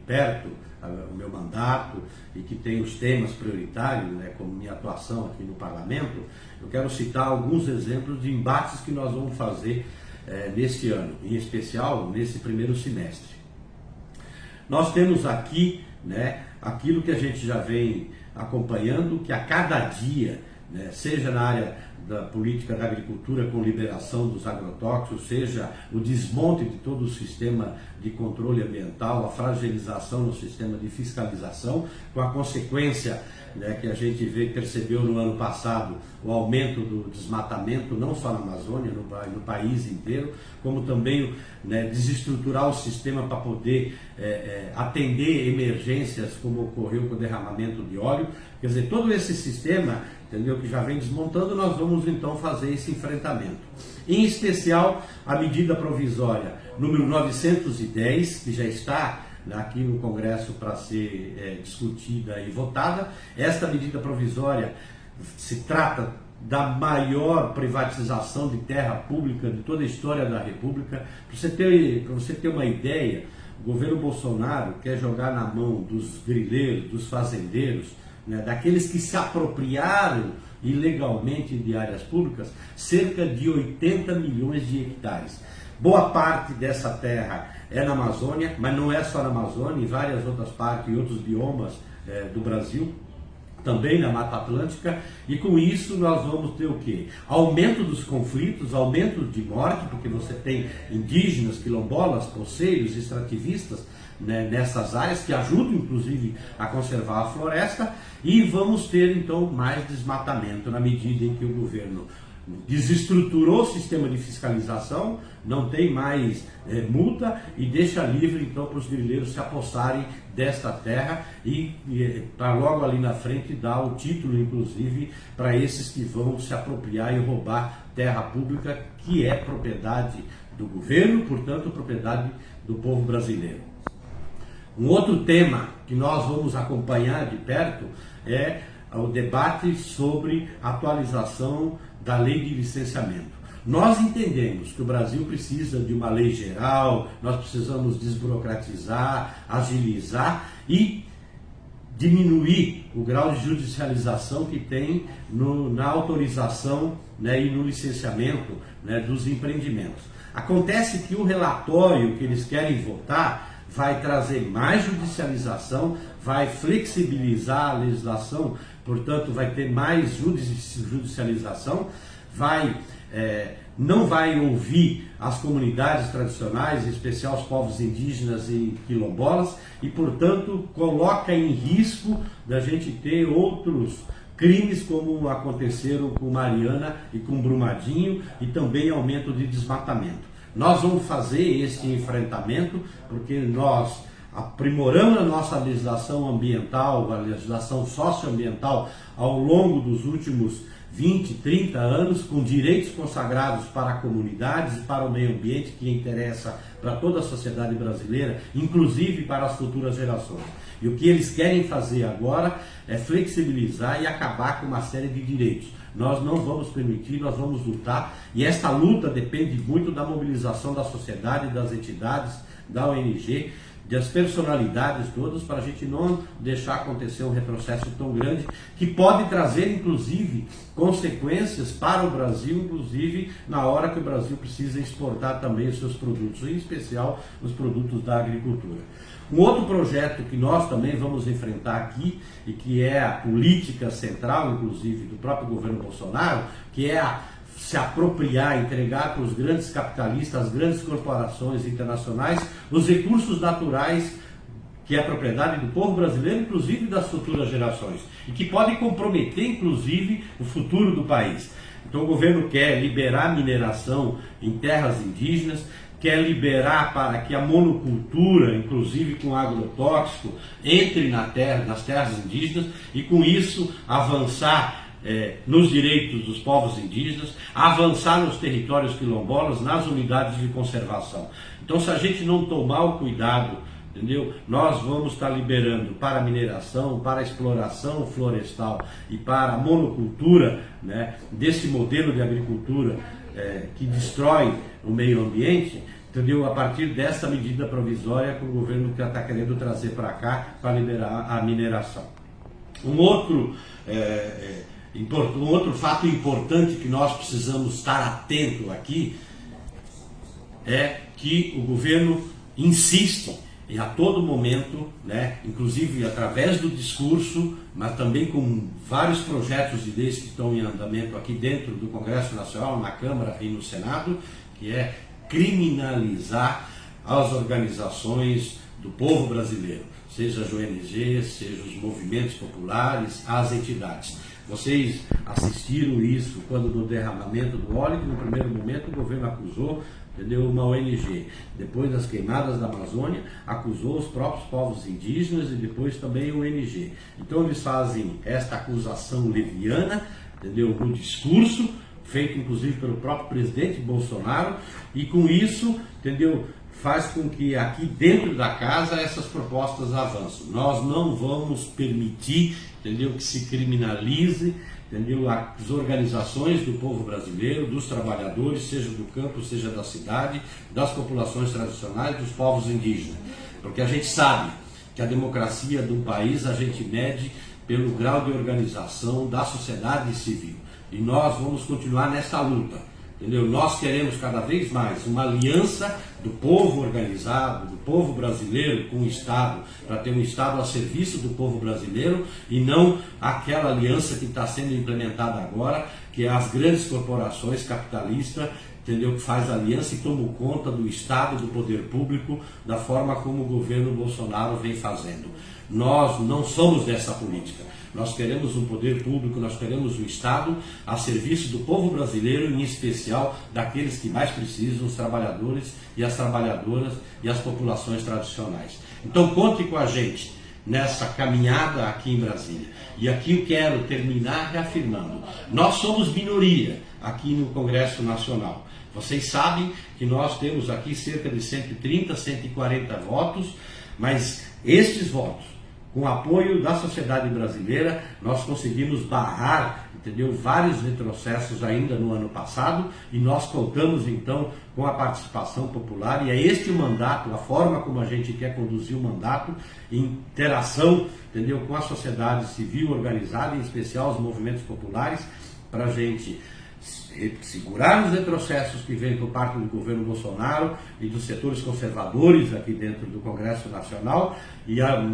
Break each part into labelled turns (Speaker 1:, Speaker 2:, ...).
Speaker 1: perto o meu mandato e que tem os temas prioritários, né, como minha atuação aqui no Parlamento, eu quero citar alguns exemplos de embates que nós vamos fazer neste ano, em especial nesse primeiro semestre. Nós temos aqui, né, aquilo que a gente já vem acompanhando, que a cada dia, né, seja na área da política da agricultura com liberação dos agrotóxicos, seja o desmonte de todo o sistema de controle ambiental, a fragilização no sistema de fiscalização, com a consequência, né, que a gente percebeu no ano passado, o aumento do desmatamento, não só na Amazônia, no país inteiro, como também, né, desestruturar o sistema para poder atender emergências, como ocorreu com o derramamento de óleo. Quer dizer, todo esse sistema, entendeu, que já vem desmontando, nós vamos então fazer esse enfrentamento. Em especial, a medida provisória número 910, que já está aqui no Congresso para ser discutida e votada. Ter medida provisória se trata da maior privatização de terra pública de toda a história da República. Para você ter uma ideia, o governo Bolsonaro quer jogar na mão dos grileiros, dos fazendeiros, né, daqueles que se apropriaram ilegalmente de áreas públicas, cerca de 80 milhões de hectares. Boa parte dessa terra é na Amazônia, mas não é só na Amazônia, em várias outras partes e outros biomas do Brasil, também na Mata Atlântica, e com isso nós vamos ter o quê? Aumento dos conflitos, aumento de morte, porque você tem indígenas, quilombolas, poceiros, extrativistas, né, nessas áreas, que ajudam inclusive a conservar a floresta, e vamos ter então mais desmatamento na medida em que o governo desestruturou o sistema de fiscalização, não tem mais multa e deixa livre então para os grileiros se apossarem desta terra e para logo ali na frente dar o título inclusive para esses que vão se apropriar e roubar terra pública que é propriedade do governo, portanto propriedade do povo brasileiro. Um outro tema que nós vamos acompanhar de perto é o debate sobre a atualização da lei de licenciamento. Nós entendemos que o Brasil precisa de uma lei geral, nós precisamos desburocratizar, agilizar e diminuir o grau de judicialização que tem na autorização, né, e no licenciamento, né, dos empreendimentos. Acontece que o relatório que eles querem votar vai trazer mais judicialização, vai flexibilizar a legislação, portanto vai ter mais judicialização, não vai ouvir as comunidades tradicionais, em especial os povos indígenas e quilombolas, e portanto coloca em risco da gente ter outros crimes como aconteceram com Mariana e com Brumadinho, e também aumento de desmatamento. Nós vamos fazer este enfrentamento porque nós aprimoramos a nossa legislação ambiental, a legislação socioambiental ao longo dos últimos 20, 30 anos, com direitos consagrados para comunidades e para o meio ambiente, que interessa para toda a sociedade brasileira, inclusive para as futuras gerações. E o que eles querem fazer agora é flexibilizar e acabar com uma série de direitos. Nós não vamos permitir, nós vamos lutar, e esta luta depende muito da mobilização da sociedade, das entidades, da ONG, das personalidades todas, para a gente não deixar acontecer um retrocesso tão grande, que pode trazer, inclusive, consequências para o Brasil, inclusive na hora que o Brasil precisa exportar também os seus produtos, em especial os produtos da agricultura. Um outro projeto que nós também vamos enfrentar aqui, e que é a política central, inclusive, do próprio governo Bolsonaro, que é se apropriar, entregar para os grandes capitalistas, as grandes corporações internacionais, os recursos naturais, que é a propriedade do povo brasileiro, inclusive das futuras gerações, e que podem comprometer, inclusive, o futuro do país. Então o governo quer liberar a mineração em terras indígenas, quer liberar para que a monocultura, inclusive com agrotóxico, entre nas terras indígenas, e com isso avançar nos direitos dos povos indígenas, avançar nos territórios quilombolas, nas unidades de conservação. Então, se a gente não tomar o cuidado, entendeu? Nós vamos estar liberando para a mineração, para a exploração florestal e para a monocultura, né, desse modelo de agricultura que destrói o meio ambiente, entendeu? A partir dessa medida provisória que o governo está querendo trazer para cá para liberar a mineração. Um outro fato importante que nós precisamos estar atento aqui é que o governo insiste e a todo momento, né, inclusive através do discurso, mas também com vários projetos de leis que estão em andamento aqui dentro do Congresso Nacional, na Câmara e no Senado, que é criminalizar as organizações do povo brasileiro, seja as ONGs, seja os movimentos populares, as entidades. Vocês assistiram isso quando do derramamento do óleo, que no primeiro momento o governo acusou, entendeu, uma ONG. Depois das queimadas da Amazônia, acusou os próprios povos indígenas e depois também o ONG. Então eles fazem esta acusação leviana, entendeu, no discurso, feito inclusive pelo próprio presidente Bolsonaro, e com isso, entendeu, faz com que aqui dentro da casa essas propostas avancem. Nós não vamos permitir, entendeu, que se criminalize, entendeu, as organizações do povo brasileiro, dos trabalhadores, seja do campo, seja da cidade, das populações tradicionais, dos povos indígenas. Porque a gente sabe que a democracia do país a gente mede pelo grau de organização da sociedade civil. E nós vamos continuar nessa luta, entendeu? Nós queremos cada vez mais uma aliança do povo organizado, do povo brasileiro com o Estado, para ter um Estado a serviço do povo brasileiro e não aquela aliança que está sendo implementada agora, que é as grandes corporações capitalistas, entendeu, que faz aliança e toma conta do Estado, do poder público, da forma como o governo Bolsonaro vem fazendo. Nós não somos dessa política. Nós queremos um poder público, nós queremos um Estado a serviço do povo brasileiro, em especial daqueles que mais precisam, os trabalhadores e as trabalhadoras e as populações tradicionais. Então conte com a gente nessa caminhada aqui em Brasília. E aqui eu quero terminar reafirmando, nós somos minoria aqui no Congresso Nacional. Vocês sabem que nós temos aqui cerca de 130, 140 votos, mas estes votos, com o apoio da sociedade brasileira, nós conseguimos barrar, entendeu, vários retrocessos ainda no ano passado, e nós contamos então com a participação popular, e é este o mandato, a forma como a gente quer conduzir o mandato, em interação, entendeu, com a sociedade civil organizada, em especial os movimentos populares, para a gente segurar os retrocessos que vêm por parte do governo Bolsonaro e dos setores conservadores aqui dentro do Congresso Nacional,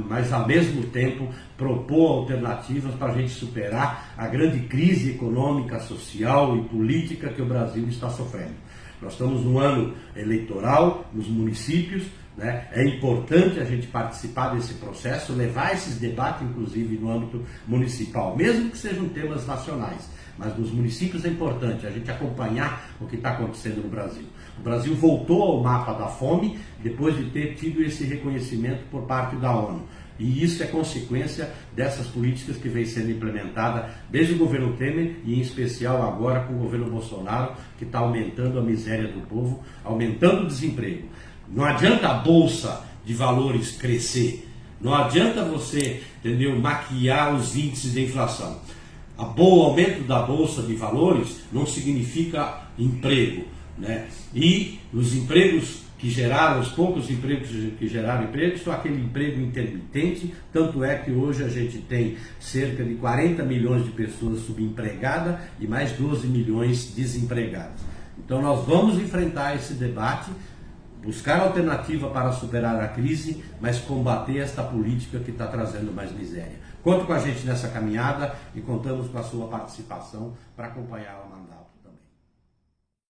Speaker 1: mas ao mesmo tempo propor alternativas para a gente superar a grande crise econômica, social e política que o Brasil está sofrendo. Nós estamos num ano eleitoral nos municípios, né? É importante a gente participar desse processo, levar esses debates inclusive no âmbito municipal, mesmo que sejam temas nacionais. Mas nos municípios é importante a gente acompanhar o que está acontecendo no Brasil. O Brasil voltou ao mapa da fome depois de ter tido esse reconhecimento por parte da ONU. E isso é consequência dessas políticas que vem sendo implementada desde o governo Temer e em especial agora com o governo Bolsonaro, que está aumentando a miséria do povo, aumentando o desemprego. Não adianta a bolsa de valores crescer, não adianta você, entendeu, maquiar os índices de inflação. O aumento da Bolsa de Valores não significa emprego, né? E os empregos que geraram, os poucos empregos que geraram emprego, são aquele emprego intermitente, tanto é que hoje a gente tem cerca de 40 milhões de pessoas subempregadas e mais 12 milhões desempregadas. Então nós vamos enfrentar esse debate, buscar alternativa para superar a crise, mas combater esta política que está trazendo mais miséria. Conte com a gente nessa caminhada e contamos com a sua participação para acompanhar o mandato.